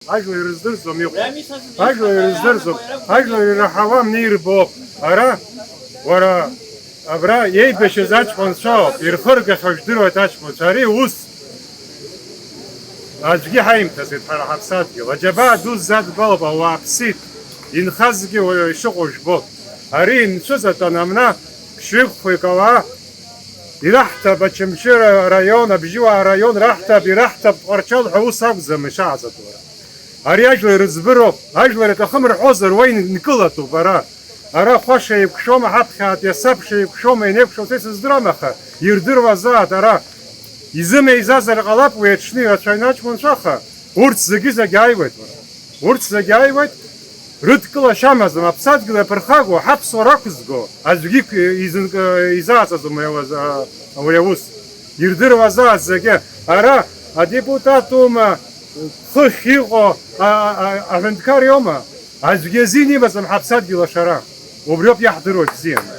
Ажлер издырӡом иҟоу. Ажлер издырӡом. Ажлер ираҳауам нирбоуп. Ара уара абра иеибашьыз аҷкәынцәоуп, ирхыргахьоу жәдыруеит аҷкәынцәа. Ари ус аӡәгьы ҳаимҭазит ҳара ҳаԥсадгьыл. Аџьабаа ду ззадгылоуп, ауаа ԥсит. Инхазгьы уаҩы ишыҟоу жәбоит. Ари инцәызатәан амна ԥшьҩыкқәак ауаа ираҳҭап Очамчыра араион, Абжьыуаа араион раҳҭап, ираҳҭап Тҟәарчал ҳәа ус акәӡам ишааӡатәу. Ари ажәлар рыӡбыроуп, ажәлар аҭахым рҳәозар уа инкылатәуп ара. Ара хәаша еиқәшәома ҳаԥхьаатәи асабша еиқәшәома ианеиқәшәоу исыздырам, аха ирдыруазаат ара изымеизазар ҟалап уи аҽны ирацәаҩны аҷкәынцәаха. Урҭ зегьы ааиуеит. Урҭ зегьы ааиуеит. Рыдкылашьа амаӡам, аԥсадгьыл иаԥырхагоу, ҳаԥсуа рақәызго, аӡәгьы изааҵаӡом уи аус. Ирдыруазаат зегьы. Ара адепутат ума, хыхь иҟоу аҳәынҭқар иоума, аӡәгьы азин имаӡам ҳаԥсадгьыл ашара. Убриоуп иаҳдыруа бзианы.